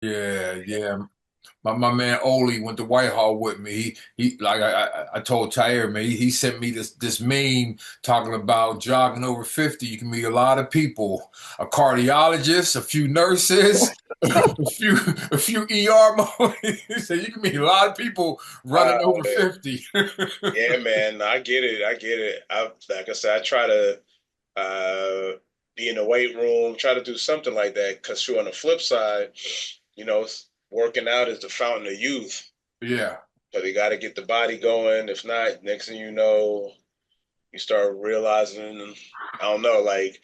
Yeah. My man Oli went to Whitehall with me. He like I told Tahir, man, he sent me this meme talking about jogging over 50. You can meet a lot of people, a cardiologist, a few nurses, a few ER mo. He said you can meet a lot of people running over Uh, 50. yeah, man, I get it. I get it. Like I said, I try to uh, be in the weight room, try to do something like that. Because on the flip side, working out is the fountain of youth. Yeah. So they got to get the body going. If not, next thing you know, you start realizing, I don't know, like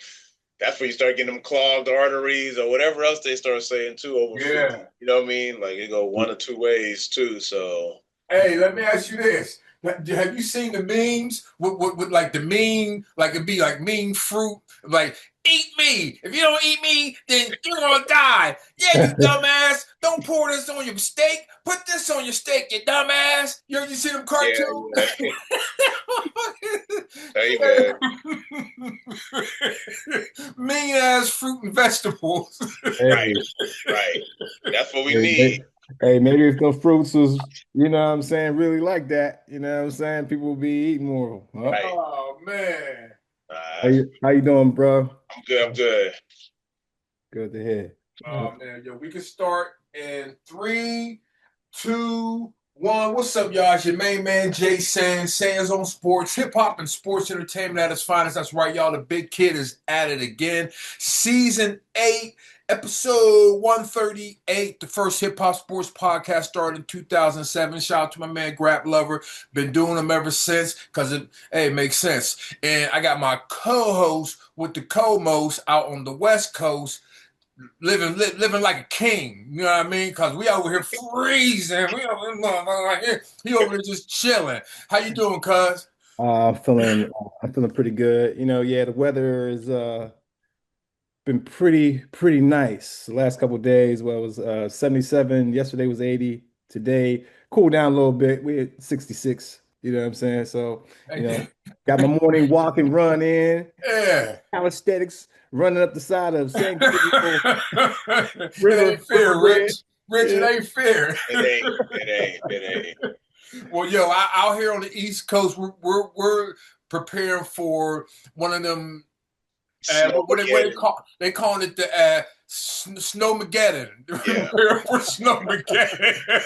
that's where you start getting them clogged arteries or whatever else they start saying too over 50. Yeah. You know what I mean? Like it go one or two ways too. So Hey, let me ask you this. Have you seen the memes with like the mean, like it'd be like mean fruit, like eat me. If you don't eat me, then you're gonna die. Yeah, you dumbass. Don't pour this on your steak. Put this on your steak, you dumbass. You see them yeah, cartoons? yeah. Hey man, Mean ass fruit and vegetables. right, Hey, right. That's what we hey, need. hey, maybe if those fruits was, you know what I'm saying, really like that, you know what I'm saying, people will be eating more of them. Huh? Right. Oh man. Uh, How you doing, bro? I'm good. I'm good. Good to hear. Oh man, yo, we can start in three, two, one. What's up, y'all? It's your main man, Jay Sands on Sports, hip hop and sports entertainment at its finest. That's right, y'all. The big kid is at it again. Season 8, episode 138. The first hip hop sports podcast started in 2007. Shout out to my man, Grap Lover. Been doing them ever since because it makes sense. And I got my co host with the co most out on the West Coast living like a king. You know what I mean? Because we over here freezing. We over here, he over there just chilling. How you doing, cuz? I'm feeling pretty good. You know, yeah, the weather has been pretty nice the last couple of days. Well, it was 77. Yesterday was 80. Today, cooled down a little bit. We at 66. You know what I'm saying? So, you know, got my morning walk and run in, Yeah. calisthenics, running up the side of San Gabriel It ain't River fair, Bridge. Rich. Rich, it Yeah. ain't fair. It ain't. It ain't. It ain't. Well, yo, out here on the East Coast, we're preparing for one of them. What they Snowmageddon. call they calling it the Snowmageddon. Yeah. For Snowmageddon.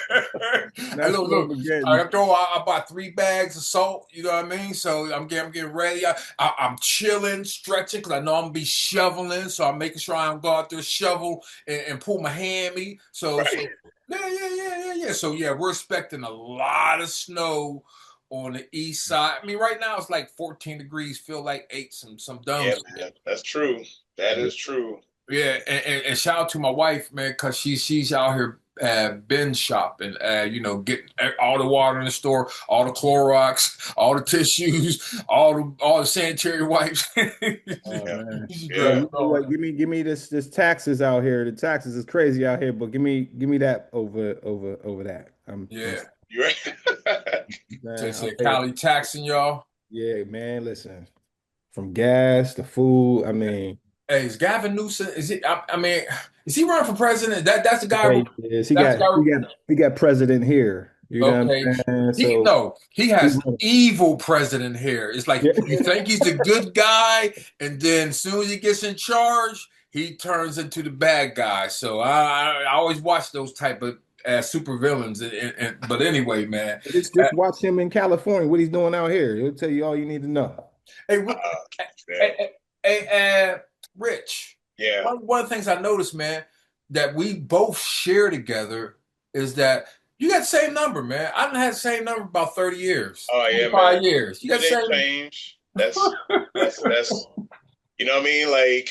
And That's look, Snowmageddon. I bought 3 bags of salt. You know what I mean? So I'm getting ready. I'm chilling, stretching because I know I'm gonna be shoveling. So I'm making sure I don't go out there shovel and pull my hammy. So Right. yeah. So yeah, we're expecting a lot of snow on the east side. I mean, right now it's like 14 degrees, feel like 8, some dumb Yeah, shit. man. That's true. That Yeah. is true. Yeah, and shout out to my wife, man, because she's out here binge shopping, getting all the water in the store, all the Clorox, all the tissues, all the sanitary wipes. Oh Yeah. man. She Hey, Yeah. grabbed you know all what? Give me this taxes out here. The taxes is crazy out here, but give me that over that. yeah. You right. They Man, I'm said paying. Cali taxing y'all. Yeah, man. Listen, from gas to food. I mean, Hey, is Gavin Newsom? Is he? I mean, is he running for president? That's the guy. yeah, he is. He That's the got he guy. got he got president here. You know what Okay. I'm saying? He So no, he he's has running. evil president here. It's like Yeah. you think he's the good guy, and then as soon as he gets in charge, he turns into the bad guy. So I always watch those type of super villains. But anyway, man. Just watch him in California. What he's doing out here. He'll tell you all you need to know. Hey, Uh, yeah. hey, hey, Rich. Yeah. One of the things I noticed, man, that we both share together is that you got the same number, man. I've had the same number about 30 years, Oh yeah, man. 25 years. You got It the ain't same. changed. That's you know what I mean? Like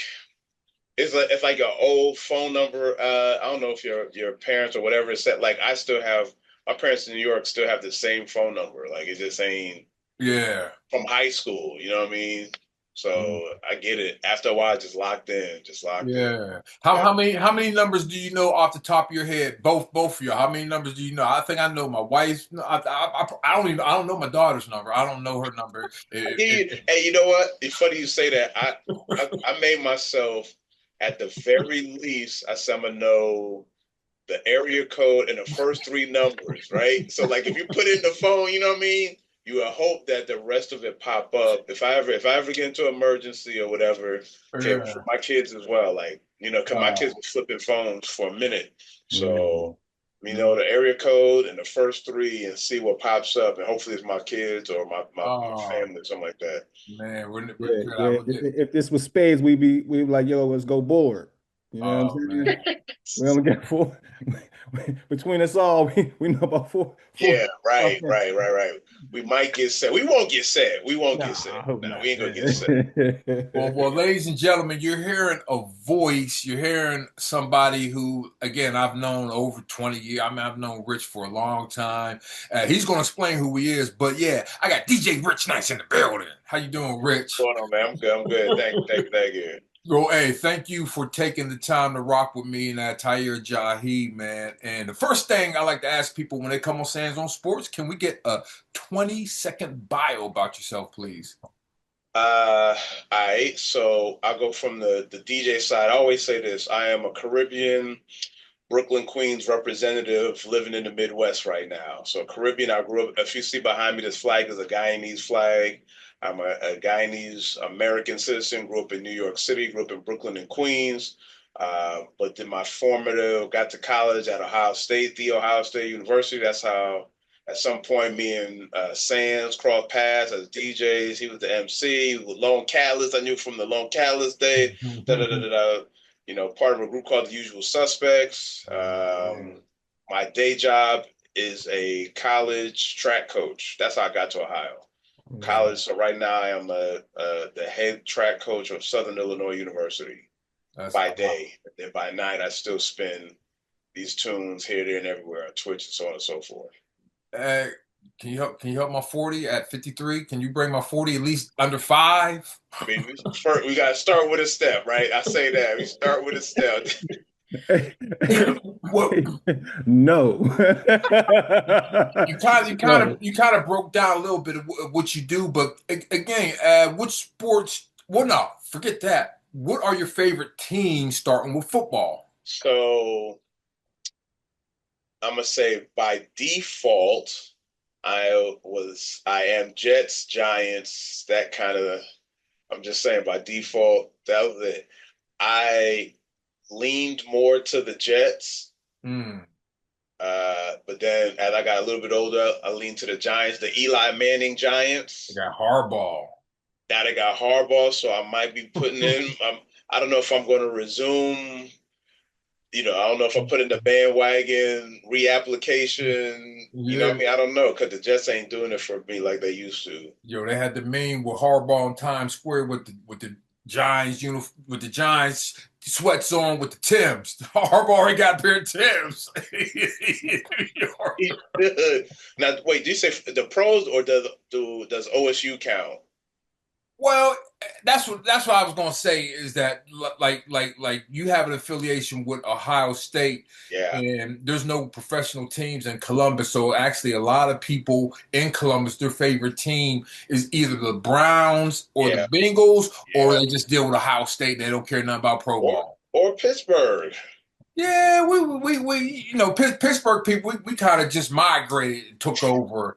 it's like an old phone number. I don't know if your parents or whatever is set. Like I still have my parents in New York still have the same phone number. Like it just ain't Yeah. from high school. You know what I mean? So I get it. After a while, just locked in. Just locked in. Yeah. How Yeah. how many how many numbers do you know off the top of your head? Both of you. How many numbers do you know? I think I know my wife's. No, I don't know my daughter's number. I don't know her number. I give you. Hey, you know what? It's funny you say that. I made myself at the very least. I said I'm gonna know the area code and the first three numbers, right? So like if you put in the phone, you know what I mean? You would hope that the rest of it pop up. If I ever get into an emergency or whatever, for Yeah. my kids as well, like, because my kids Oh, were flipping phones for a minute. Mm. So, the area code and the first three and see what pops up. And hopefully it's my kids or my oh, family, something like that. man, we're Yeah, good. I'm yeah. gonna get. If this was spades, we'd be like, yo, let's go board. You know what I'm Oh man. saying? We only got four. Between us all, we know about four. Yeah, right, Okay. right, right, right. We might get set. We won't get set. We won't No, get set. I hope No, not. we ain't gonna get set. Well, ladies and gentlemen, you're hearing a voice. You're hearing somebody who, again, I've known over 20 years. I mean, I've known Rich for a long time. He's going to explain who he is. But yeah, I got DJ Rich Nyce in the building. How you doing, Rich? What's going on, man? I'm good. I'm good. Thank you. Thank you. Thank you. Well, hey, thank you for taking the time to rock with me and Tahir Jahi, man. And the first thing I like to ask people when they come on Sands on Sports, can we get a 20-second bio about yourself, please? Uh, all right. So I'll go from the DJ side. I always say this. I am a Caribbean, Brooklyn, Queens representative living in the Midwest right now. So Caribbean, I grew up. If you see behind me, this flag is a Guyanese flag. I'm a Guyanese American citizen. Grew up in New York City. Grew up in Brooklyn and Queens. But then my formative got to college at Ohio State, the Ohio State University. That's how. At some point, me and Sands crossed paths as DJs. He was the MC with Lone Catalyst. I knew from the Lone Catalyst day. Da da da da da. Part of a group called the Usual Suspects. My day job is a college track coach. That's how I got to Ohio. Mm. College. So right now I am the head track coach of Southern Illinois University That's by day. And then by night, I still spin these tunes here, there, and everywhere on Twitch and so on and so forth. Uh, can you help my 40 at 53? Can you bring my 40 at least under 5? I mean, we got to start with a step, right? I say that. We start with a step. What No. No. you kind of broke down a little bit of what you do, but again, which sports? Well, no, forget that. What are your favorite teams starting with football? So I'm gonna say by default, I am Jets, Giants, that kind of. I'm just saying by default, that was it. I leaned more to the Jets, Mm, but then as I got a little bit older, I leaned to the Giants, the Eli Manning I Giants. got Harbaugh. Now they got Harbaugh, so I might be putting in. I don't know if I'm going to resume. I don't know if I put in the bandwagon reapplication. You know what I Yeah, mean? I don't know because the Jets ain't doing it for me like they used to. yo, they had the meme with Harbaugh in Times Square with the Giants with the Giants sweats on with the Timbs. Harbaugh already got a pair of Timbs. Now, wait, do you say the pros or does OSU count? Well, that's what I was gonna say is that like you have an affiliation with Ohio State, Yeah, and there's no professional teams in Columbus. So actually, a lot of people in Columbus, their favorite team is either the Browns or the yeah, Bengals, or yeah. they just deal with Ohio State. They don't care nothing about pro Or ball. or Pittsburgh. Yeah, we Pittsburgh people we kind of just migrated and took over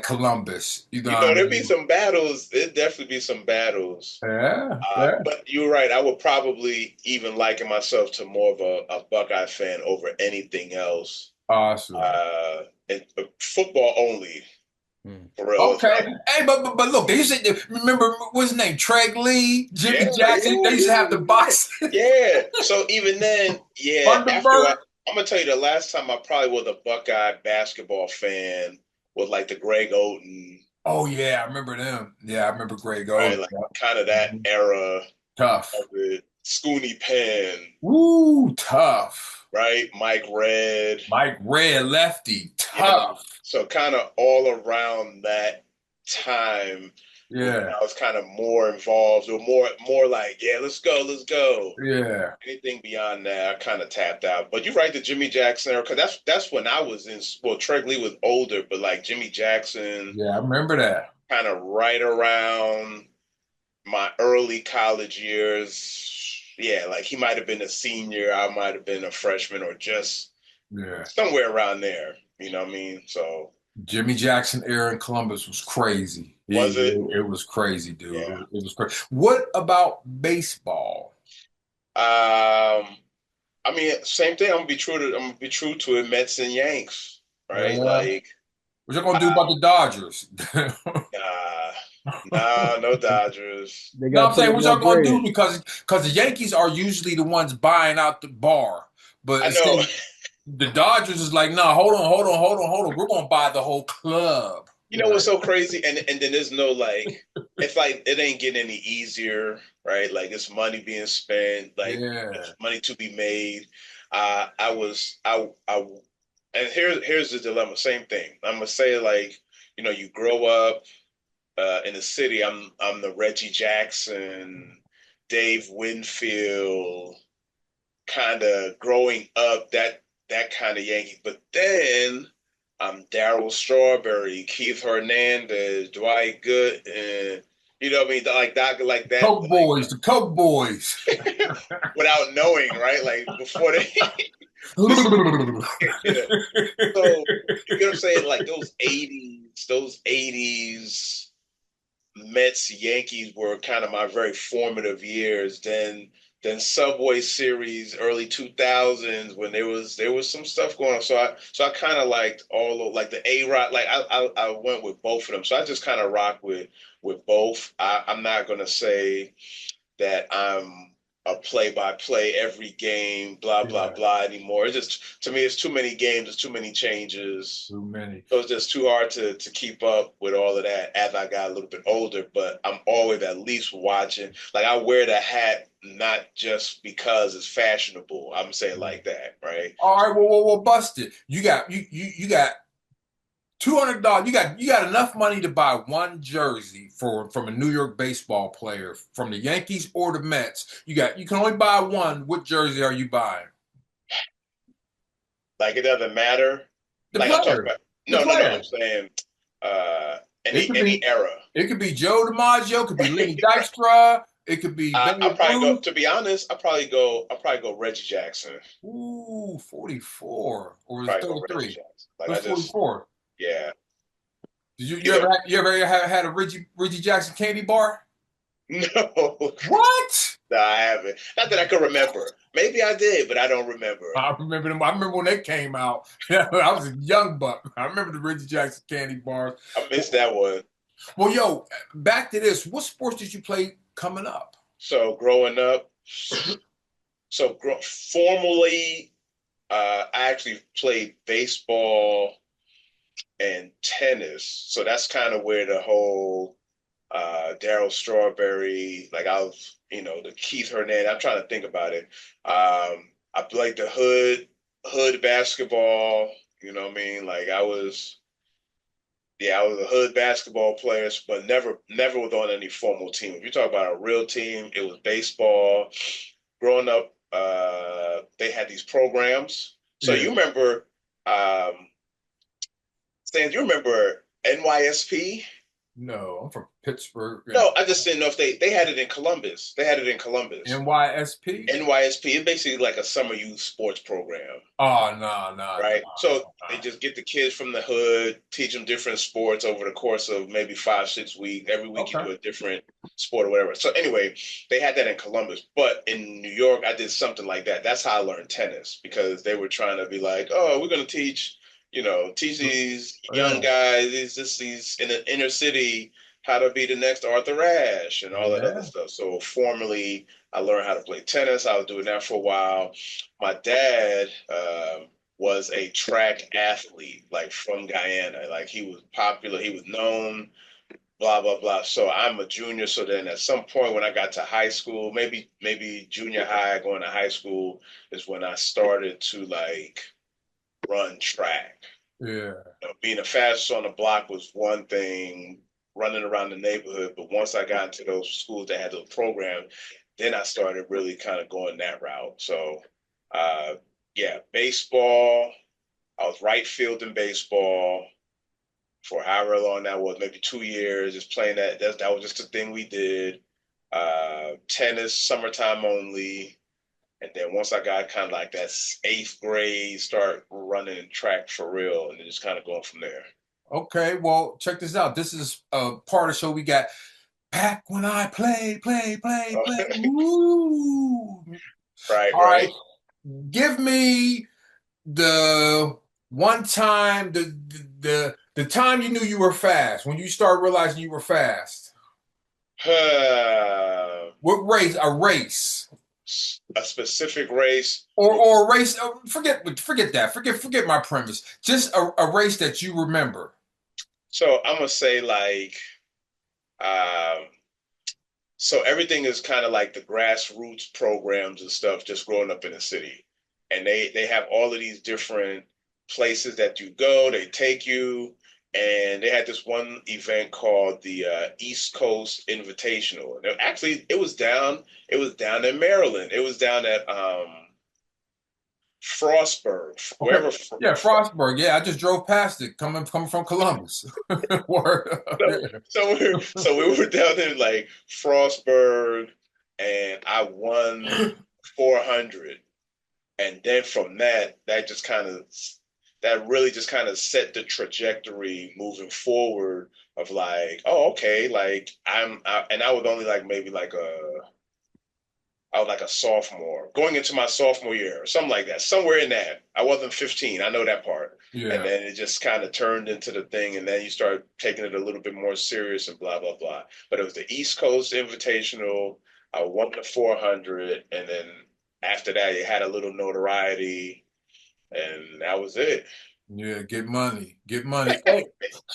Columbus. You know what I There'd be mean? some battles. There'd definitely be some battles. Yeah, yeah. But you're right. I would probably even liken myself to more of a Buckeye fan over anything else. Awesome. And football only, Mm. for real. It's Okay. like, Hey, but look, they used to remember what's his name? Treg Lee, yeah, Jimmy yeah, Jackson. They used to have the yeah, box. yeah. So even then, yeah. After a Thunderbird. while, I'm gonna tell you the last time I probably was a Buckeye basketball fan was like the Greg Oden, Oh yeah, I remember them. Yeah, I remember Greg right? Oden. Like Yep. kind of that Mhm. era of Tough. it. Scooney Penn, Woo, tough. right? Mike Red. Mike Red, lefty, Yeah. tough. So kind of all around that time was when Yeah, I was kind of more involved or more like, yeah, let's go, let's go. yeah, Anything beyond that, I kind of tapped out. But you're right, the Jimmy Jackson era, because that's when I was in. Well, Treg Lee was older, but like Jimmy Jackson, yeah. I remember that. kind of right around my early college years. Yeah, like he might have been a senior, I might have been a freshman, or just Yeah. somewhere around there. You know what I mean? So Jimmy Jackson era in Columbus was crazy. was it? It was crazy, dude. Yeah. It was crazy. What about baseball? I mean, same thing. I'm gonna be true to it. Mets and Yanks, right? Yeah. Like, What you gonna do uh, about the Dodgers? nah, nah, no Dodgers. They No, got I'm to put saying up what more y'all gonna do bread. because the Yankees are usually the ones buying out the bar, but I know. instead the Dodgers is like, no, hold on. We're gonna buy the whole club. You know what's so crazy? And then there's no like, it's like it ain't getting any easier, right? Like it's money being spent, like Yeah, there's money to be made. I and here's the dilemma. Same thing. I'm gonna say like, you grow up in the city. I'm the Reggie Jackson, Dave Winfield kind of growing up that kind of Yankee. But then I'm Darryl Strawberry, Keith Hernandez, Dwight Good, and you know what I mean, like that, like that, Coke boys, the Coke boys. like without knowing, right? Like before they, this, yeah. So you get what I'm saying? Like those 80s Mets Yankees were kind of my very formative years. Then Subway Series, early 2000s when there was some stuff going on. So I kind of liked all of like the A Rod. Like I went with both of them. So I just kind of rock with both. I'm not gonna say that I'm a play-by-play every game, blah blah Yeah, blah anymore. It's just to me, it's too many games, it's too many changes. too many. So it's just too hard to keep up with all of that as I got a little bit older. But I'm always at least watching. Like I wear the hat not just because it's fashionable. I'm saying like that, right? All right, well, busted. You got $200. You got enough money to buy one jersey from a New York baseball player from the Yankees or the Mets. You can only buy one. What jersey are you buying? Like it doesn't matter. The Like I'm talking player. about. The No. I'm player. saying It any could any be era. it could be Joe DiMaggio, it could be Lenny Dykstra, it could be I'll Babe probably go. Ruth. To be honest, I'll probably go Reggie Jackson. Ooh, 44. Or was it Probably go Reggie 33? It Jackson. Like was I just 44. yeah. Did you Either you ever had a Reggie Jackson candy bar? no, What? no, I haven't. Not that I can remember. Maybe I did, but I don't remember. I remember them. I remember when they came out. I was a young buck. I remember the Reggie Jackson candy bars. I missed that one. Well, yo, back to this. What sports did you play coming up? So growing up, formally, I actually played baseball and tennis. So that's kind of where the whole Darryl Strawberry, like I was, the Keith Hernandez. I'm trying to think about it. I played the hood basketball. You know what I mean? Like I was a hood basketball player, but never was on any formal team. If you talk about a real team, it was baseball. Growing up, they had these programs. So Yeah. you remember, Stan, you remember NYSP? No, I'm from Pittsburgh. No, I just didn't know if they had it in Columbus. They had it in Columbus. NYSP? NYSP is basically like a summer youth sports program, Oh, no, no, no, right? So they no. just get the kids from the hood, teach them different sports over the course of maybe 5, 6 weeks. Every week you Okay. do a different sport or whatever. So anyway, they had that in Columbus, but in New York, I did something like that. That's how I learned tennis because they were trying to be like, oh, we're going to teach these young Yeah. guys, these in the inner city how to be the next Arthur Ashe and all that other Yeah. stuff. So formally, I learned how to play tennis. I was doing that for a while. My dad was a track athlete, like from Guyana. Like he was popular, he was known, blah blah blah. So I'm a junior. So then at some point when I got to high school, maybe junior high, going to high school, is when I started to like run track. Yeah. Being the fastest on the block was one thing, running around the neighborhood. But once I got into those schools that had those programs, then I started really kind of going that route. So, uh, yeah, baseball. I was right field in baseball for however long that was, maybe 2 years, just playing that. That was just the thing we did. Tennis, summertime only. And then once I got kind of like that eighth grade, start running track for real, and then just kind of going from there. Okay, well, check this out. This is a part of the show we got back when I play. Woo! Right, All right, right. give me the one time the time you knew you were fast, when you start realizing you were fast. What race? A race. A specific race. Or a race. Forget that. Forget my premise. Just a race that you remember. So I'm gonna say like, um, so everything is kind of like the grassroots programs and stuff. Just growing up in the city, and they have all of these different places that you go. They take you, and they had this one event called the East Coast Invitational. And actually, it was down in Maryland. It was down at Frostburg, Okay. wherever. Yeah, Frostburg. Yeah, I just drove past it coming from Columbus. Word. So, so we were down in like Frostburg, and I won 400, and then from that just kind of that really just kind of set the trajectory moving forward of like, oh, okay, like and I was only like maybe like I was like a sophomore going into my sophomore year or something like that, somewhere in that. I wasn't 15. I know that part. And Yeah. then it just kind of turned into the thing. And then you start taking it a little bit more serious and blah, blah, blah. But it was the East Coast Invitational. I won the 400. And then after that, it had a little notoriety. And that was it, Yeah, get money. Get money. Hey,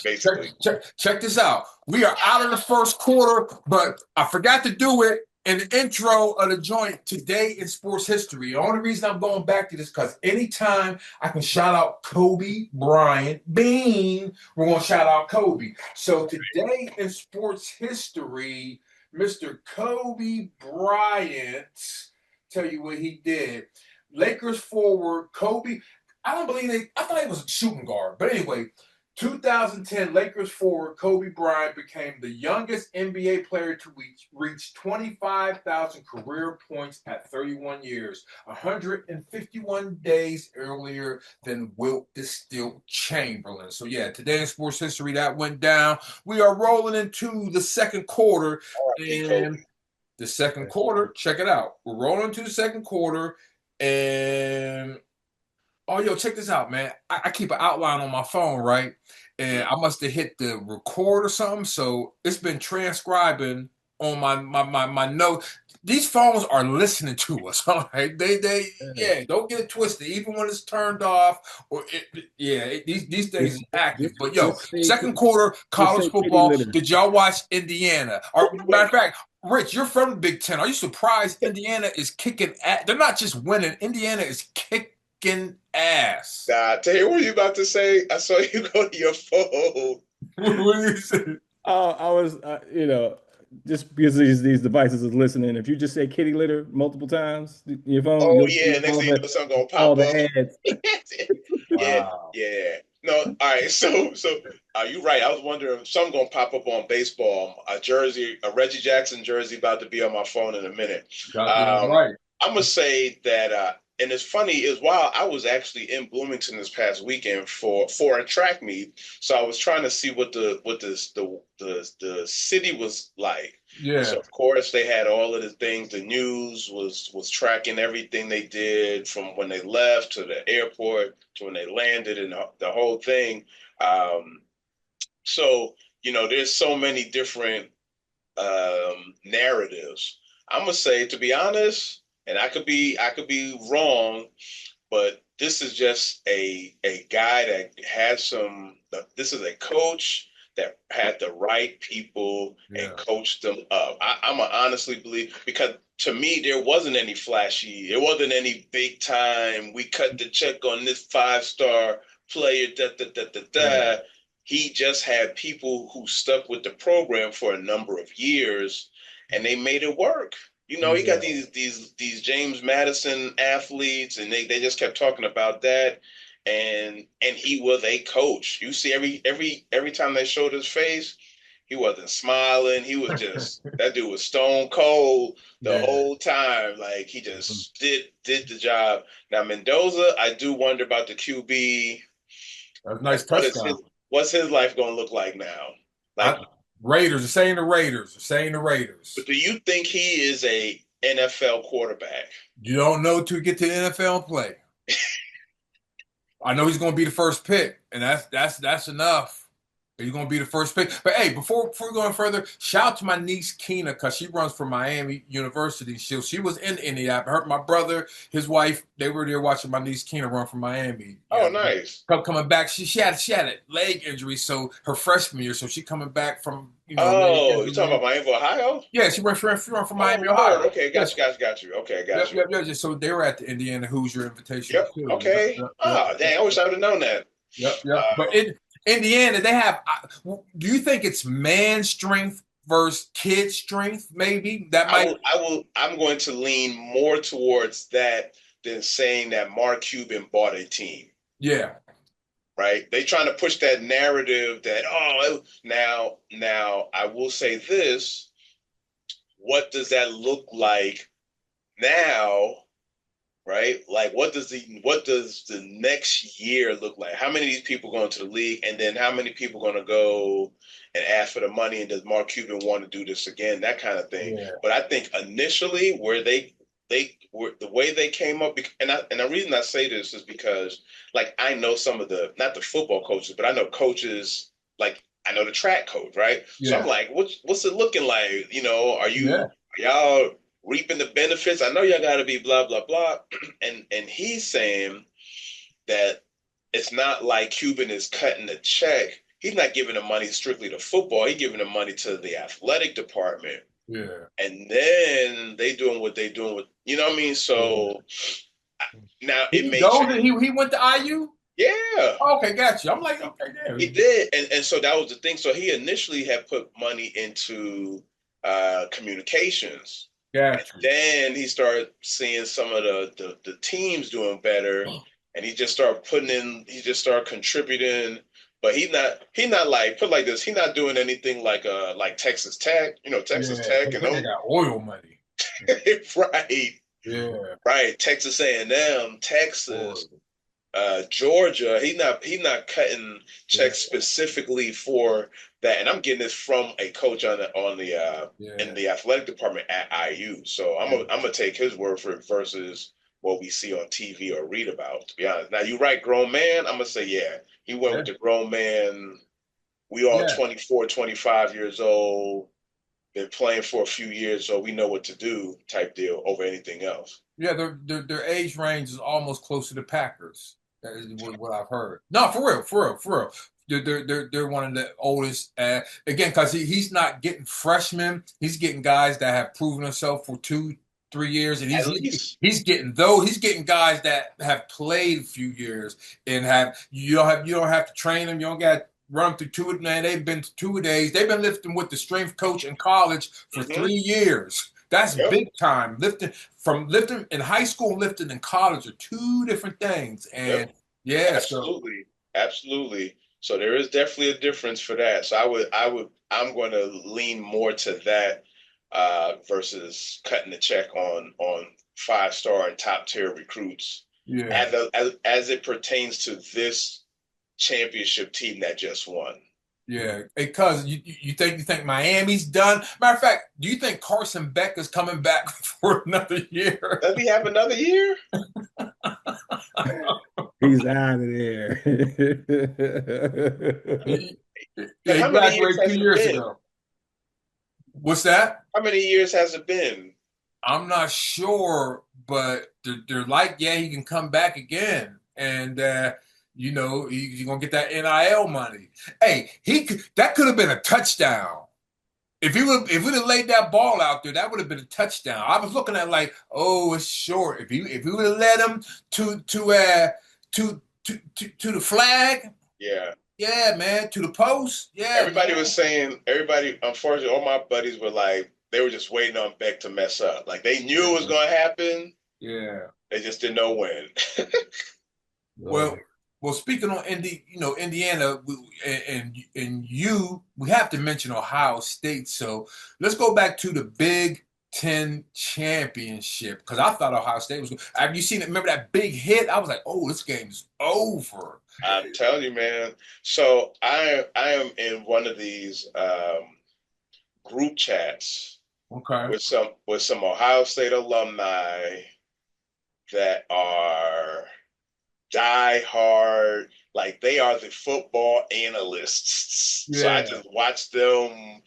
basically. check this out. We are out of the first quarter, but I forgot to do it in the intro of the joint today in sports history. The only reason I'm going back to this because anytime I can shout out Kobe Bryant, Bean, we're going to shout out Kobe. So today in sports history, Mr. Kobe Bryant, tell you what he did. Lakers forward Kobe. I don't believe I thought he was a shooting guard. But anyway, 2010 Lakers forward Kobe Bryant became the youngest NBA player to reach 25,000 career points at 31 years, 151 days earlier than Wilt the Stilt Chamberlain. So yeah, today in sports history that went down. We are rolling into the second quarter, and the second quarter, check it out. We're rolling into the second quarter, and oh, yo, check this out, man. I keep an outline on my phone, right? And I must have hit the record or something. So it's been transcribing on my note. These phones are listening to us, all right? Yeah, don't get it twisted. Even when it's turned off, these things are active. But yo, second quarter college football. Did y'all watch Indiana? Or matter of fact, Rich, you're from the Big Ten. Are you surprised Indiana is kicking ass? They're not just winning. Indiana is kicking ass. Tahir, what were you about to say? I saw you go to your phone. What do you say? I was, just because these devices is listening. If you just say kitty litter multiple times, your phone, Oh you'll yeah, see next thing you know, something gonna all pop the up. ads. Yeah, Wow. yeah. No, all right. So, you're right. I was wondering if something gonna pop up on baseball. A jersey, a Reggie Jackson jersey, about to be on my phone in a minute. Goddamn Um, right. I'm gonna say that, and it's funny is while I was actually in Bloomington this past weekend for a track meet, so I was trying to see what the city was like. And Yeah. so of course they had all of the things. The news was tracking everything they did from when they left to the airport to when they landed and the whole thing. Um, so there's so many different narratives. I'm gonna say, to be honest, and I could be wrong, but this is just a guy that had some. This is a coach that had the right people and Yeah. coached them up. I'm gonna honestly believe, because to me there wasn't any flashy. It wasn't any big time. We cut the check on this 5-star player. Da da da da Yeah. da. He just had people who stuck with the program for a number of years, and they made it work. He got Yeah. these James Madison athletes, and they just kept talking about that. And he was a coach. You see, every time they showed his face, He wasn't smiling. He was just that dude was stone cold the Yeah. whole time. Like he just did the job. Now Mendoza, I do wonder about the QB. That's a nice Like touchdown. what's his life going to look like now? Like, Raiders are saying the Raiders are saying the but Raiders. do you think he is a NFL quarterback? You don't know till you get to the NFL and play. I know he's going to be the first pick, and that's enough. He's going to be the first pick. But hey, before we go any further, shout out to my niece Keena because she runs for Miami University. She was in Indiana. My brother, his wife, they were there watching my niece Keena run for Miami. Oh, Yeah, nice. coming back, she had a leg injury, so her freshman year, so she coming back from leg Oh, you talking injury. about Miami, Ohio? Yeah, she ran for Oh, Miami, word. Ohio. Okay, Yes. got you. Okay, got you. Yep. So they were at the Indiana Hoosier Invitational Yep. too. Okay. Dang, I wish I would have known that. Yep. But in Indiana, they have. Do you think it's man strength versus kid strength? Maybe that might. I'm going to lean more towards that than saying that Mark Cuban bought a team. Yeah. Right? They trying to push that narrative that now I will say this. What does that look like now? Right? Like what does the next year look like? How many of these people going to the league, and then how many people going to go and ask for the money? And does Mark Cuban want to do this again? That kind of thing. Yeah. But I think initially where they were the way they came up, and the reason I say this is because like I know some of the not the football coaches, but I know coaches like I know the track coach, right? Yeah. So I'm like, what's it looking like? Are y'all reaping the benefits? I know y'all got to be blah blah blah, and he's saying that it's not like Cuban is cutting the check. He's not giving the money strictly to football. He's giving the money to the athletic department. Yeah. And then they doing what they doing with, you know what I mean? So now it may change. He went to IU. Yeah. Okay, got you. I'm like, okay, there. He did. And so that was the thing. So he initially had put money into communications. Got you. Then he started seeing some of the teams doing better, and he just started contributing. But he's not like put like this. He's not doing anything like Texas Tech, Texas Tech and they got oil money. right. Yeah. Right. Texas A&M, Texas, Georgia. He's not cutting checks specifically for that. And I'm getting this from a coach in the athletic department at IU. So I'm gonna take his word for it versus what we see on TV or read about. To be honest, now you're right, grown man. I'm gonna say he went with the grown man. We all 24, 25 years old, been playing for a few years, so we know what to do type deal over anything else. Yeah, their age range is almost close to the Packers. That is what I've heard. No, for real. They're one of the oldest. Again, because he's not getting freshmen. He's getting guys that have proven themselves for 2-3 years, and he's getting guys that have played a few years and you don't have to train them. You don't got to run them through two. Man, they've been to 2 days. They've been lifting with the strength coach in college for 3 years. That's big time. Lifting in high school and lifting in college are two different things. And absolutely. So there is definitely a difference for that. So I'm going to lean more to that versus cutting the check on 5-star and top tier recruits. Yeah. As it pertains to this championship team that just won. Yeah, because you think Miami's done? Matter of fact, do you think Carson Beck is coming back for another year? Does he have another year? He's out of there. He graduated 2 years ago. What's that? How many years has it been? I'm not sure, but they're like, he can come back again, and you're gonna get that NIL money. Hey, that could have been a touchdown. If we'd have laid that ball out there, that would have been a touchdown. I was looking at it's short. If we would have led him to the flag, yeah, man, to the post, yeah. Everybody, unfortunately, all my buddies were like, they were just waiting on Beck to mess up. Like they knew it was going to happen. Yeah, they just didn't know when. Well, Well, speaking on Indiana, and we have to mention Ohio State. So let's go back to the Big Ten championship because I thought Ohio State was good. Have you seen it? Remember that big hit? I was like, oh, this game's over. I'm telling you, man. So I am in one of these group chats Okay. with some Ohio State alumni that are die hard, like they are the football analysts. Yeah. So I just watch them.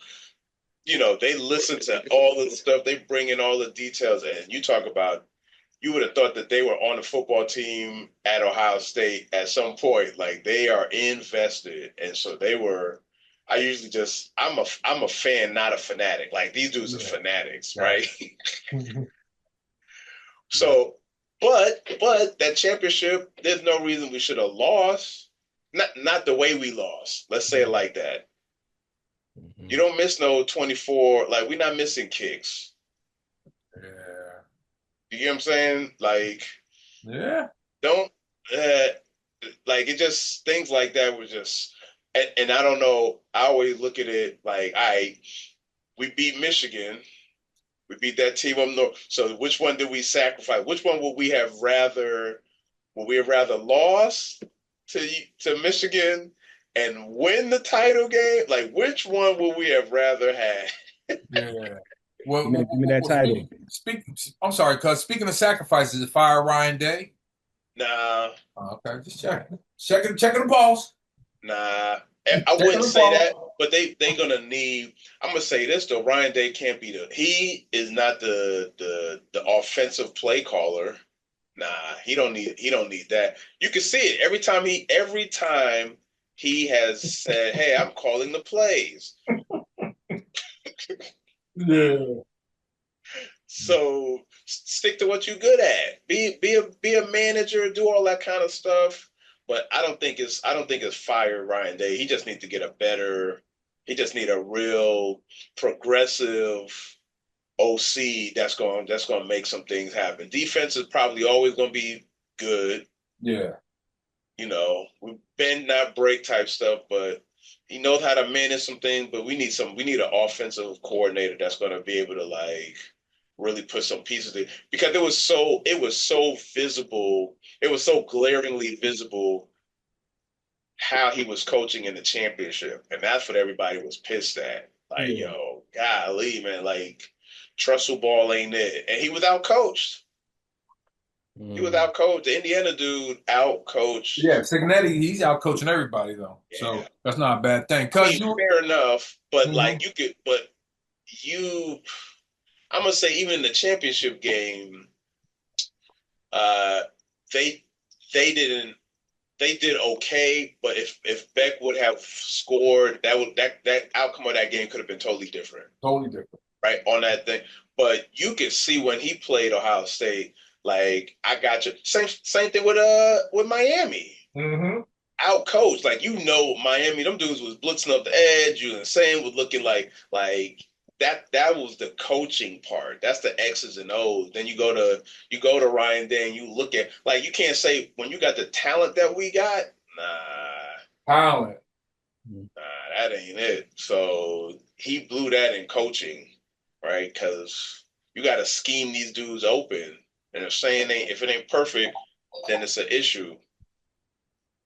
They listen to all the stuff. They bring in all the details, and you talk about. You would have thought that they were on the football team at Ohio State at some point. Like they are invested, and so they were. I usually I'm a fan, not a fanatic. Like these dudes are fanatics, right? So, but that championship, there's no reason we should have lost. Not the way we lost. Let's say it like that. You don't miss no 24. Like we're not missing kicks. Yeah. You get what I'm saying? Like, yeah. Don't like it. Just things like that were just. And I don't know. I always look at it like, we beat Michigan. We beat that team up north. So which one did we sacrifice? Which one would we have rather? Would we have rather lost to Michigan and win the title game? Like which one would we have rather had? Yeah. Well, Give me that title. I'm sorry, cuz speaking of sacrifices, is fire Ryan Day? Nah. Oh, okay, just checking the balls. Nah. I wouldn't say that, but they gonna need. I'm gonna say this though. Ryan Day can't be he is not the offensive play caller. Nah, he don't need that. You can see it every time he has said, "Hey, I'm calling the plays." Yeah. So stick to what you're good at. Be a manager, do all that kind of stuff. But I don't think it's fire Ryan Day. He just needs to get he just need a real progressive OC that's going to make some things happen. Defense is probably always going to be good. Yeah. We bend not break type stuff, but he knows how to manage some things. But we need an offensive coordinator that's going to be able to like really put some pieces in, because it was so visible. It was so glaringly visible how he was coaching in the championship, and that's what everybody was pissed at. Like, yo, golly, man, like Trestle ball ain't it, and he was out coached. He was out coached. The Indiana dude out coached. Yeah, Signetti, he's out coaching everybody though, so that's not a bad thing. Fair enough, but like I'm gonna say even in the championship game, they did okay, but if Beck would have scored, that outcome of that game could have been totally different. Totally different, right on that thing. But you could see when he played Ohio State, like I got you. Same thing with Miami. Mm-hmm. Out coached, like Miami, them dudes was blitzing up the edge. You insane was looking like that was the coaching part. That's the X's and O's. Then you go to Ryan Day and you look at, like, you can't say when you got the talent that we got, talent. That ain't it. So he blew that in coaching, right? Because you got to scheme these dudes open, and if it ain't perfect, then it's an issue.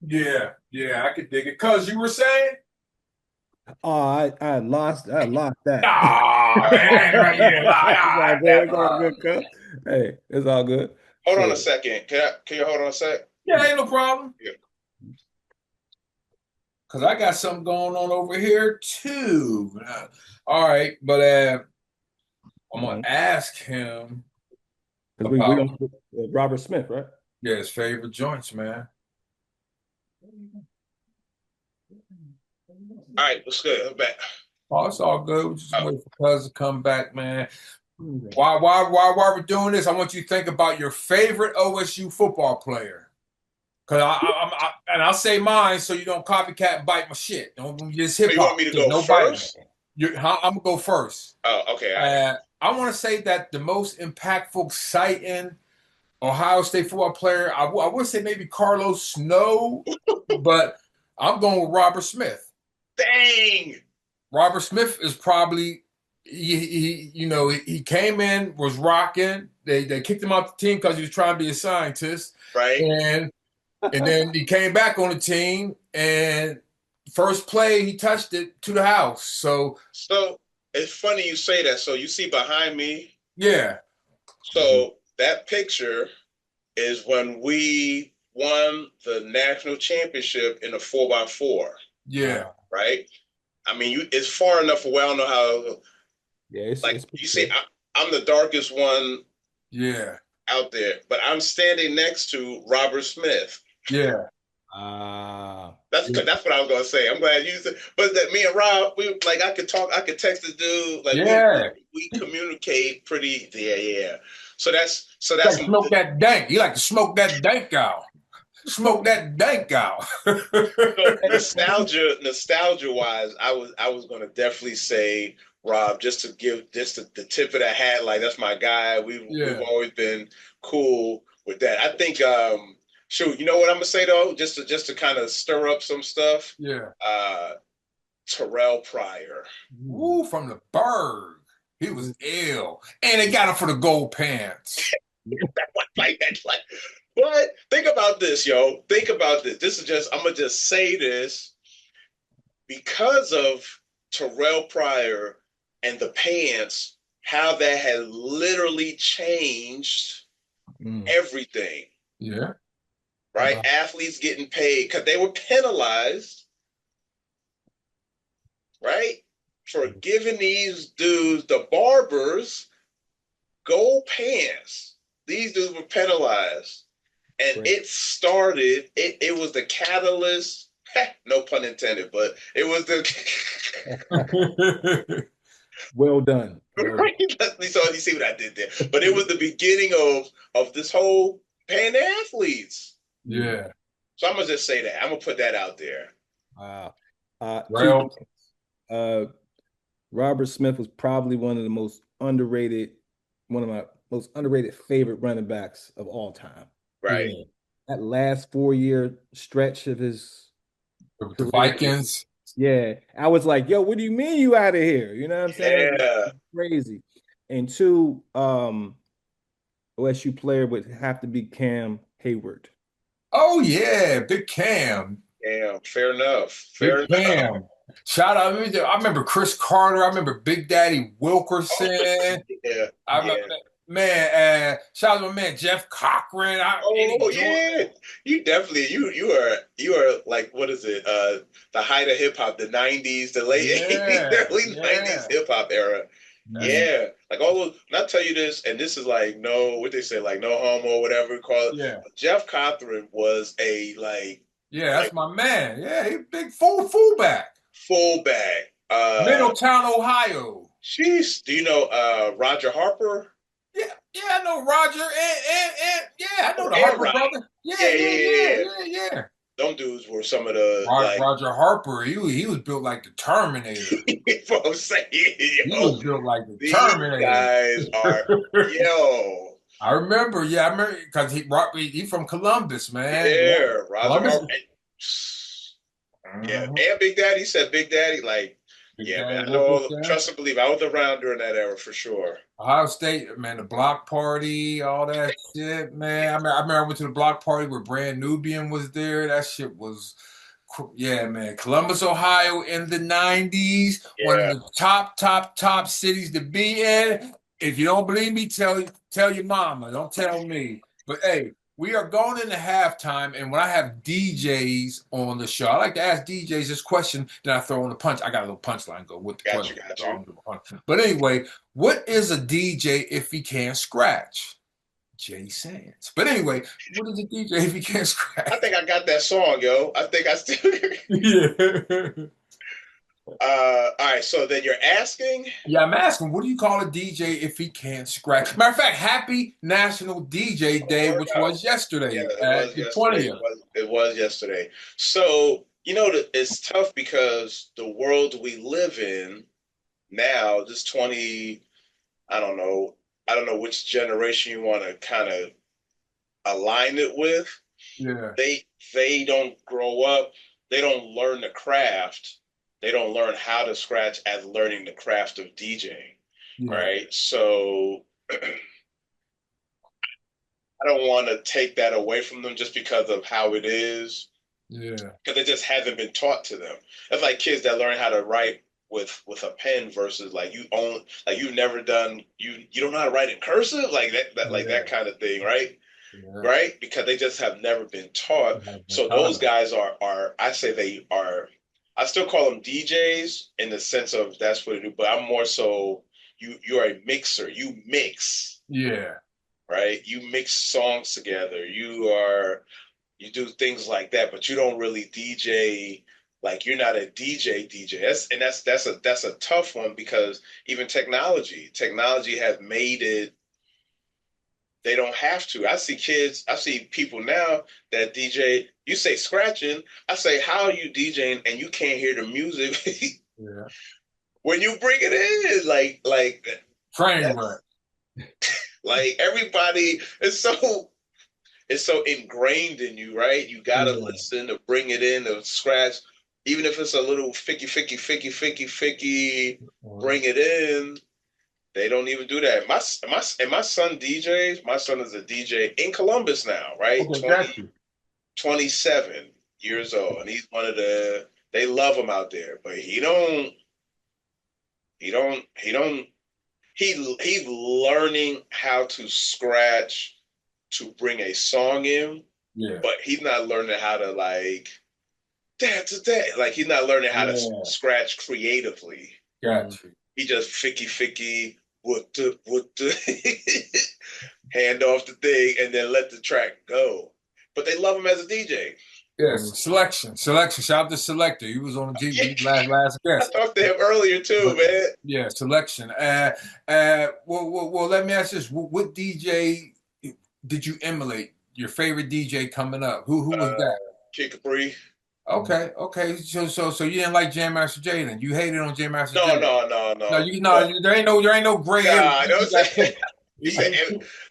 Yeah, I could dig it. Cuz you were saying? Oh, I lost that. It's all good. Hey, it's all good. Hold on a second. Can you hold on a sec? Yeah, ain't no problem. Yeah. Cause I got something going on over here too. All right, but I'm gonna ask him about Robert Smith, right? Yeah, his favorite joints, man. All right, let's go. I'm back. Oh, it's all good. We just wait for Cuz to come back, man. While we're doing this, I want you to think about your favorite OSU football player. Cause I'll say mine, so you don't copycat and bite my shit. Don't just hip hop. You want me to go first? I'm gonna go first. Oh, okay. I want to say that the most impactful sighting Ohio State football player. I would say maybe Carlos Snow, but I'm going with Robert Smith. Dang. Robert Smith is probably he came in, was rocking. They kicked him out the team because he was trying to be a scientist, Right. and then he came back on the team, and first play he touched it to the house. So it's funny you say that. So you see behind me. yeah, So that picture is when we won the national championship in the 4x4. yeah, Right. I mean, it's far enough away. I don't know how. Yeah, Like you see, I'm the darkest one. Yeah. Out there, but I'm standing next to Robert Smith. Yeah. That's what I was gonna say. I'm glad you said, but that me and Rob, we like I could text the dude, like we communicate pretty, yeah. So that's like smoke that dank. You like to smoke that dank out. Smoke that dank out. So nostalgia wise, I was gonna definitely say Rob, just to give just the tip of the hat, like that's my guy. We've always been cool with that. I think shoot, you know what I'm gonna say though, just to kind of stir up some stuff. Yeah. Terrell Pryor. Ooh, from the Berg. He was ill. And they got him for the gold pants. But think about this, yo. Think about this. I'm gonna just say this because of Terrell Pryor and the pants, how that has literally changed everything. Yeah. Right? Wow. Athletes getting paid because they were penalized, right? For giving these dudes, the barbers, gold pants. These dudes were penalized. And it started, it was the catalyst, no pun intended, but it was the well done. Right? So you see what I did there. But it was the beginning of this whole paying the athletes. Yeah. So I'm gonna just say that. I'm gonna put that out there. Wow. Robert Smith was probably one of my most underrated favorite running backs of all time. Right. Yeah. That last 4-year stretch of his the Vikings. Yeah. I was like, yo, what do you mean you out of here? You know what I'm saying? Yeah. Crazy. And two, OSU player would have to be Cam Hayward. Oh yeah, Big Cam. Yeah, fair enough. Big Cam. Shout out! I remember Chris Carter. I remember Big Daddy Wilkerson. Yeah. I remember, man. Shout out to my man Jeff Cochran. You definitely you are like, what is it? The height of hip hop, the '90s, the late '80s, early '90s hip hop era. Yeah, like all those. And I'll tell you this, and this is like what they say, like no homo, whatever you call it. Yeah. But Jeff Cochran was a like. Yeah, that's my man. Yeah, he big fullback. Fullback. Middletown, Ohio. Jeez, do you know Roger Harper? Yeah, I know Roger, and I know the Harper brother. Yeah. Them dudes were some of the Roger Harper. He was built like the Terminator. That's what I'm saying. He was built like the Terminator. These guys are I remember because he from Columbus, man. Yeah, Roger Harper. Yeah, and Big Daddy said Big Daddy, like, man, I know, trust and believe. I was around during that era for sure. Ohio State, man, the block party, all that shit, man. I remember I went to the block party where Brand Nubian was there. That shit was, man. Columbus, Ohio in the 90s, one of the top cities to be in. If you don't believe me, tell your mama. Don't tell me. But hey, we are going into halftime, and when I have DJs on the show, I like to ask DJs this question, then I throw in a punch. I got a little punchline go with the question. Got you. But anyway, what is a DJ if he can't scratch? Jay Sands. But anyway, what is a DJ if he can't scratch? I think I got that song, yo. I think I still. Yeah. All right, so then you're asking? Yeah, I'm asking, what do you call a DJ if he can't scratch? Matter of fact, happy National DJ Day, which was yesterday. The 20th. It was yesterday. So, it's tough because the world we live in now, this 20, I don't know which generation you want to kind of align it with, Yeah. they don't grow up, they don't learn the craft, they don't learn how to scratch as learning the craft of DJing, Yeah. right? So I don't want to take that away from them just because of how it is, Yeah. because it just hasn't been taught to them. It's like kids that learn how to write with a pen versus like you've never done, you don't know how to write in cursive, like that like Yeah. that kind of thing, right? Yeah. Right? Because they just have never been taught. It has been So taught those them. guys are I say they are, I still call them DJs in the sense of that's what they do, but I'm more so you're a mixer. You mix, Yeah. right? You mix songs together. You do things like that, but you don't really DJ. Like you're not a DJ. That's a tough one because even technology has made it, they don't have to. I see people now that DJ. You say scratching, I say, how are you DJing and you can't hear the music Yeah. when you bring it in? Train That's wreck. like everybody is so, it's so ingrained in you, right? You gotta Yeah. listen to bring it in to scratch, even if it's a little ficky, Mhm. bring it in. They don't even do that. My son DJs. My son is a DJ in Columbus now, right? Okay, got you. 27 years old, and he's one of the. They love him out there, but he don't. He's learning how to scratch to bring a song in, Yeah. but he's not learning how to like that. Like he's not learning how to Yeah. scratch creatively. Got you. He just ficky, what the hand off the thing, and then let the track go. But they love him as a DJ. Yes. Selection. Selection. Shout out to Selector. He was on the Yeah, TV last I guest. talked to him earlier too, man. Yeah, selection. Well, let me ask this: what DJ did you emulate? Your favorite DJ coming up? Who was Uh, that? Kid Capri. Okay, okay. So you didn't like Jam Master Jay then? You hated on Jam Master No, Jay? no, no, No, no. you Well, no. There ain't no gray area. nah, I know what You I'm got saying. picked. You said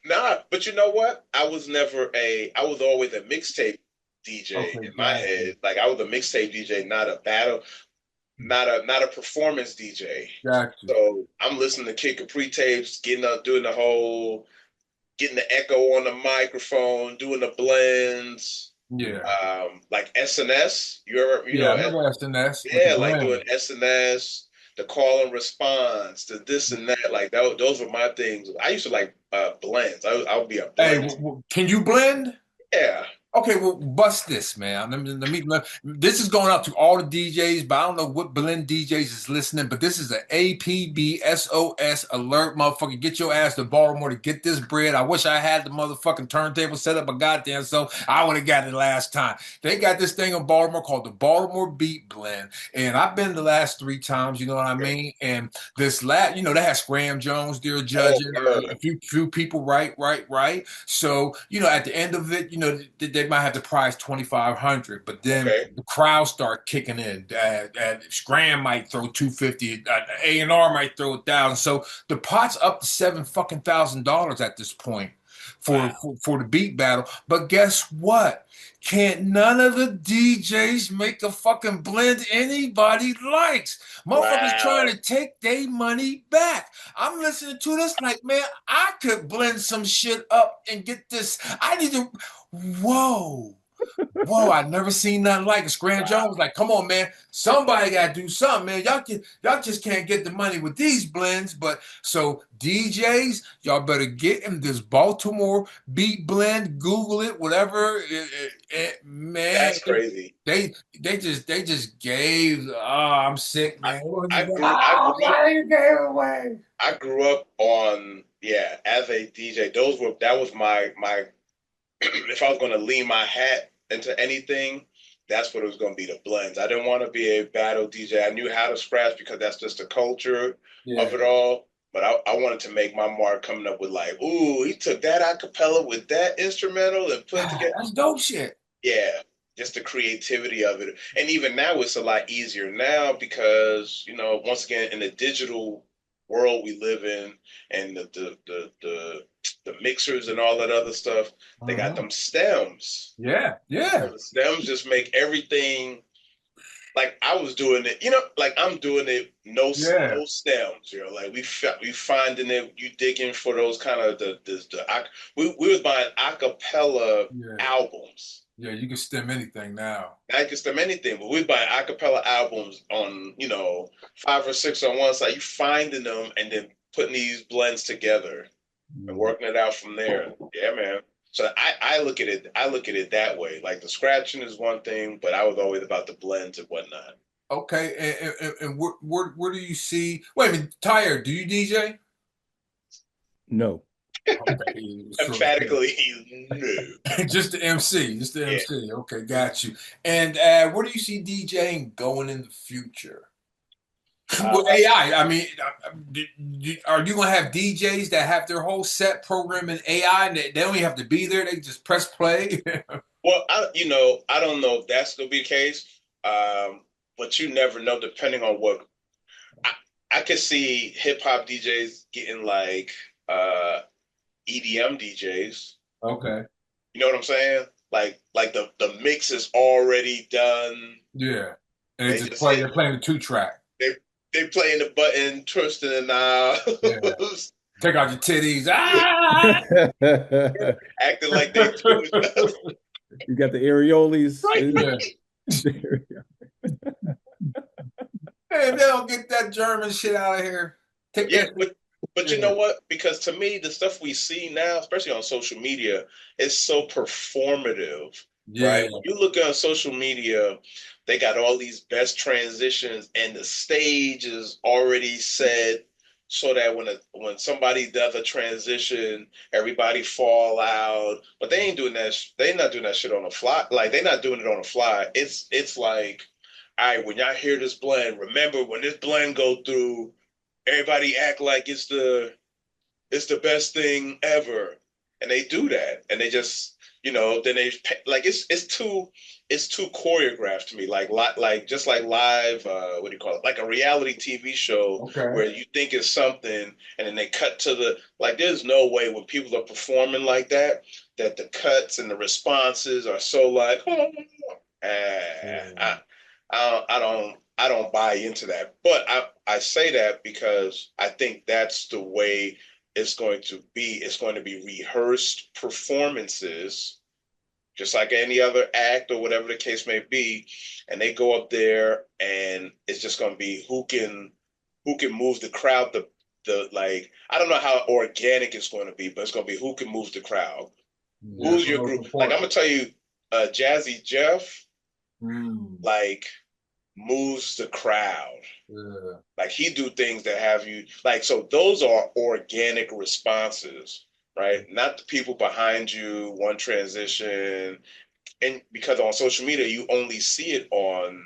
nah, but you know what? I was always a mixtape DJ Okay, in my got you, head. Like I was a mixtape DJ, not a battle, not a performance DJ. got you. So I'm listening to Kid Capri tapes, getting up, doing the whole, getting the echo on the microphone, doing the blends, Yeah, like SNS. You yeah. I know, remember SNS with the yeah, like doing blend. SNS, the call and response, the this and that. Like those were my things. I used to like blends. I would be a Hey, blend. can you blend? Yeah. Okay, well, bust this, man. This is going out to all the DJs, but I don't know what blend DJs is listening, but this is an APBSOS alert, motherfucker. Get your ass to Baltimore to get this bread. I wish I had the motherfucking turntable set up a goddamn so I would have got it last time. They got this thing in Baltimore called the Baltimore Beat Blend, and I've been the last 3 times, you know what I mean? And this last, they had Scram Jones there Oh, judging, a word. few people, right. So, at the end of it, they might have the prize 2,500, but then Okay. the crowd start kicking in. Scram might throw 250, A&R might throw 1,000. So the pot's up to seven fucking $1,000 at this point for, Wow. for for the beat battle. But guess what? Can't none of the DJs make a fucking blend anybody likes. Motherfuckers trying Wow. to take their money back. I'm listening to this like, man, I could blend some shit up and get this. I need to. Whoa. Whoa, I never seen nothing like it. Scram Jones was Wow. like, come on, man. Somebody gotta do something, man. Y'all just can't get the money with these blends. But so DJs, y'all better get in this Baltimore beat blend, Google it, whatever. Man, That's crazy. they just gave. Oh, I'm sick, I, man. I grew I Oh, grew up man, you gave it away. I grew up on, yeah, as a DJ. That was my if I was going to lean my hat into anything, that's what it was going to be, the blends. I didn't want to be a battle DJ. I knew how to scratch because that's just the culture of Yeah, it all. But I wanted to make my mark coming up with like, ooh, he took that acapella with that instrumental and put it together. that's dope shit. Yeah, just the creativity of it. And even now it's a lot easier now because, once again, in the digital world we live in, and the mixers and all that other stuff. They got Mhm. them stems. Yeah, yeah, The stems just make everything like I was doing it, like I'm doing it, yeah, no stems, like we finding it, you digging for those kind of we was buying acapella yeah, albums. yeah. You can stem anything now. I can stem anything, but we buy acapella albums on, 5 or 6 on one side. You finding them and then putting these blends together and Mm. working it out from there. Yeah, man. So I look at it. I look at it that way. Like the scratching is one thing, but I was always about the blends and whatnot. Okay, and where do you see? Wait a minute, Tahir, do you DJ? No. Okay, sure. Emphatically, no. Just the MC, just the Yeah. MC. Okay, got you. And where do you see DJing going in the future? With Uh, AI, I mean, are you gonna have DJs that have their whole set program in AI and they don't even have to be there? They just press play. well, I don't know if that's gonna be the case, but you never know. Depending on what I, I could see, hip hop DJs getting like EDM DJs. Okay. You know what I'm saying? Like the mix is already done. Yeah. And they They just just play. hit. They're playing the two track. They they playing the button, twisting the Yeah. knobs, Take out your titties. Ah! acting like they doing stuff. You got the areoles. Yeah. Hey, if they don't get that German shit out of here, take Yeah, that. but you Yeah. know what? Because to me, the stuff we see now, especially on social media, is so performative, Yeah. right? When you look on social media, they got all these best transitions, and the stage is already set so that when somebody does a transition, everybody fall out. But they ain't doing that. They not doing that shit on the fly. Like they not doing it on the fly. It's like, all right, when y'all hear this blend, remember when this blend go through, everybody act like it's the best thing ever, and they do that, and they just then they like it's too choreographed to me, like just like live, what do you call it, like a reality TV show Okay. where you think it's something and then they cut to the, like there's no way when people are performing like that that the cuts and the responses are so like Yeah. I don't buy into that. But I say that because I think that's the way it's going to be. It's going to be rehearsed performances, just like any other act or whatever the case may be. And they go up there and it's just going to be who can move the crowd the like, I don't know how organic it's going to be, but it's going to be who can move the crowd. Yeah, Who's that's your most group? Like I'm important. gonna tell you, Jazzy Jeff, Mm. like moves the crowd. Yeah. Like he do things that have you like, so those are organic responses, right? Not the people behind you, one transition. And because on social media you only see it on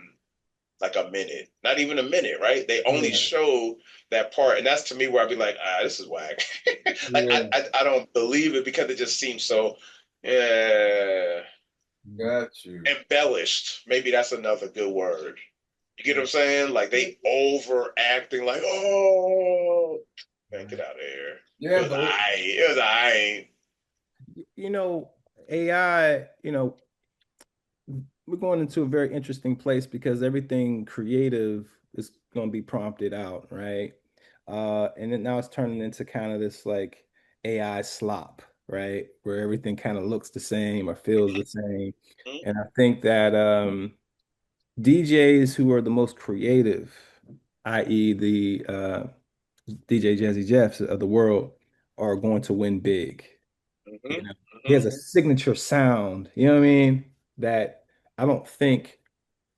like a minute, not even a minute, right? They only Yeah. show that part. And that's to me where I'd be like, this is whack. Like Yeah. I don't believe it because it just seems so yeah, Got you. embellished. Maybe that's another good word. You get what I'm saying? Like they overacting, like, oh, man, get out of here. It Yeah, was but I. It was I. You know, AI, we're going into a very interesting place because everything creative is going to be prompted out, right? And then now it's turning into kind of this like AI slop, right? Where everything kind of looks the same or feels the same. Mm-hmm. And I think that DJs who are the most creative, i.e., the DJ Jazzy Jeffs of the world, are going to win big. Mm-hmm. You know, he Mm-hmm. has a signature sound, you know what I mean? That I don't think,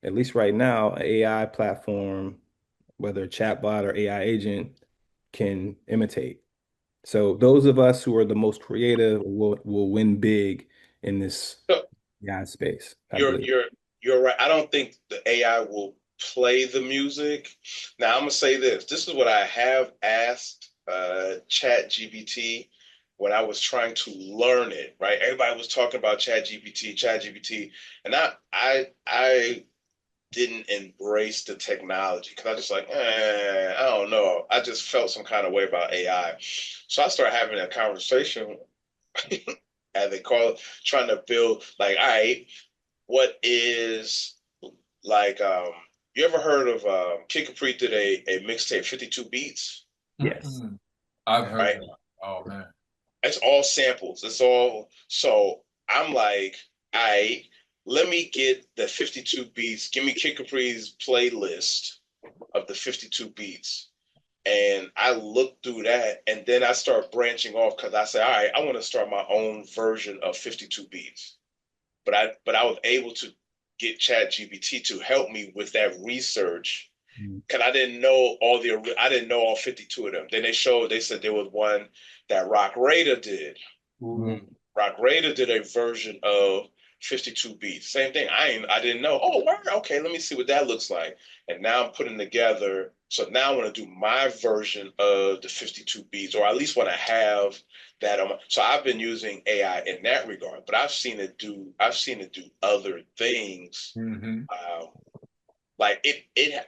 at least right now, an AI platform, whether a chatbot or AI agent, can imitate. So those of us who are the most creative will win big in this So AI space, I you're believe. you're you're right. I don't think the AI will play the music. Now I'm gonna say this. This is what I have asked Chat GPT when I was trying to learn it. Right? Everybody was talking about Chat GPT, and I didn't embrace the technology because I just like, I don't know. I just felt some kind of way about AI. So I started having a conversation, as they call it, trying to build like, all right, what is like you ever heard of Kid Capri did a mixtape 52 beats, Yes. I've heard right? that. Oh man. It's all samples. It's all so I'm like, I let me get the 52 beats. Give me Kid Capri's playlist of the 52 beats. And I look through that and then I start branching off because I say, all right, I want to start my own version of 52 beats. But I was able to get Chat GPT to help me with that research Mm. because I didn't know all 52 of them. Then they said there was one that Rock Raider did. Mm. Rock Raider did a version of 52 beats. Same thing. I didn't know. Oh, word. Okay, let me see what that looks like. And now I'm putting together. So now I want to do my version of the 52 beats, or at least want to have that on. So I've been using AI in that regard, but I've seen it do other things. Mm-hmm. Like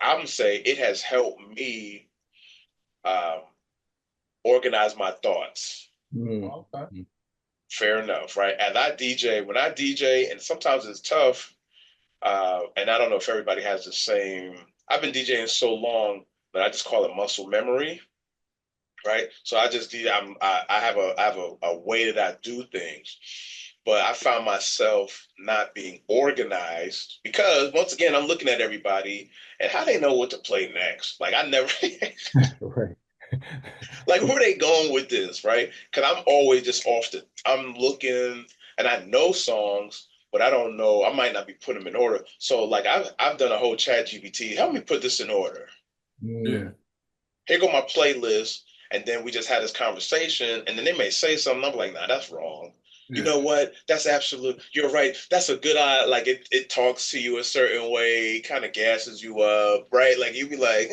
I'm gonna say it has helped me um, organize my thoughts. Mm. Okay. Fair enough, right? When I DJ, and sometimes it's tough, and I don't know if everybody has the same. I've been DJing so long that I just call it muscle memory, right? So I just I have a way that I do things, but I found myself not being organized because once again I'm looking at everybody and how they know what to play next. Like I never. Right. Like, where are they going with this, right? Because I'm always just I'm looking and I know songs, but I don't know. I might not be putting them in order. So, like, I've done a whole Chat GPT. Help me put this in order. Yeah. Mm. Here go my playlist. And then we just had this conversation. And then they may say something. I'm like, nah, that's wrong. You Yeah. know what? That's absolute. You're right. That's a good eye. Like it talks to you a certain way, kind of gasses you up, right? Like you'd be like,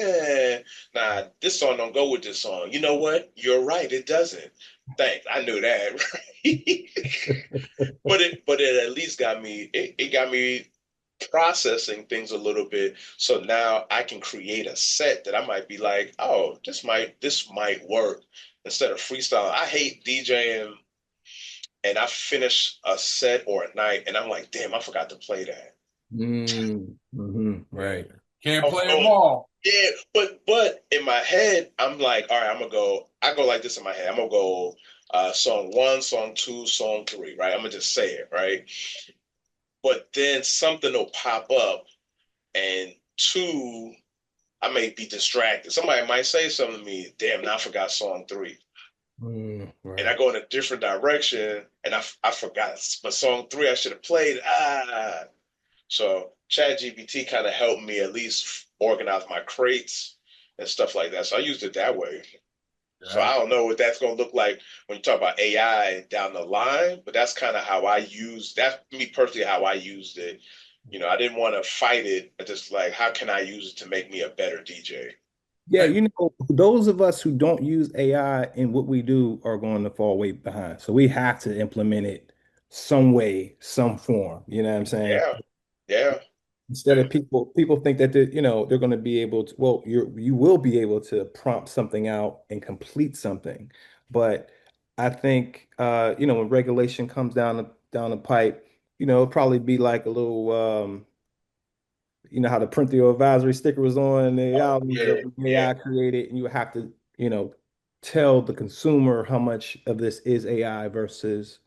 nah, this song don't go with this song. You know what? You're right. It doesn't. Thanks. I knew that, right? But it at least it got me processing things a little bit. So now I can create a set that I might be like, oh, this might work instead of freestyle. I hate DJing and I finish a set or a night and I'm like, damn, I forgot to play that. Mm. Hmm. Yeah. Right. Can't Oh, play them oh, all. yeah, but in my head, I'm like, all right, I go like this in my head. I'm gonna go song one, song two, song three, right? I'm gonna just say it, right? But then something will pop up and two, I may be distracted. Somebody might say something to me, damn, now I forgot song three. Mm. And I Right. go in a different direction and I forgot. But song three I should have played. So ChatGPT kind of helped me at least organize my crates and stuff like that. So I used it that way. So Yeah. I don't know what that's going to look like when you talk about AI down the line, but that's kind of how that's me personally how I used it. I didn't want to fight it. I just like, how can I use it to make me a better DJ? Yeah, Hey, those of us who don't use AI in what we do are going to fall way behind. So we have to implement it some way, some form. You know what I'm saying? Yeah, yeah, Instead of people think that they're going to be able to, well, you will be able to prompt something out and complete something. But I think when regulation comes down the pipe, it'll probably be like a little how the parental advisory sticker was on the oh, albums yeah, that the yeah. AI created, and you have to, tell the consumer how much of this is AI versus,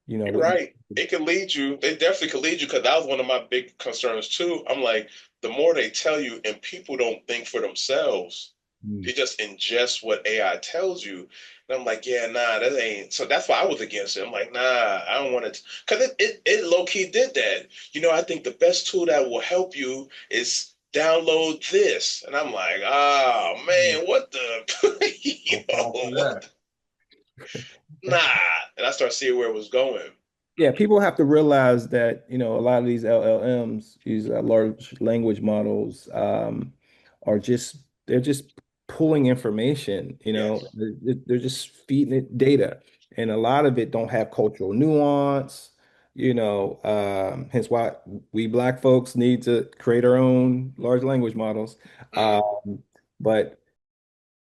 You're what you. right. It can lead you. They definitely could lead you because that was one of my big concerns too. I'm like, the more they tell you, and people don't think for themselves, Mm. they just ingest what AI tells you. And I'm like, yeah, nah, that ain't. So that's why I was against it. I'm like, nah, I don't want it because it low key did that. I think the best tool that will help you is download this, and I'm like, oh man, what the, don't fall for what? that. Nah, and I started seeing where it was going. Yeah, people have to realize that, a lot of these LLMs, these large language models, they're just pulling information, Yes. they're just feeding it data. And a lot of it don't have cultural nuance. hence why we black folks need to create our own large language models. Mm. But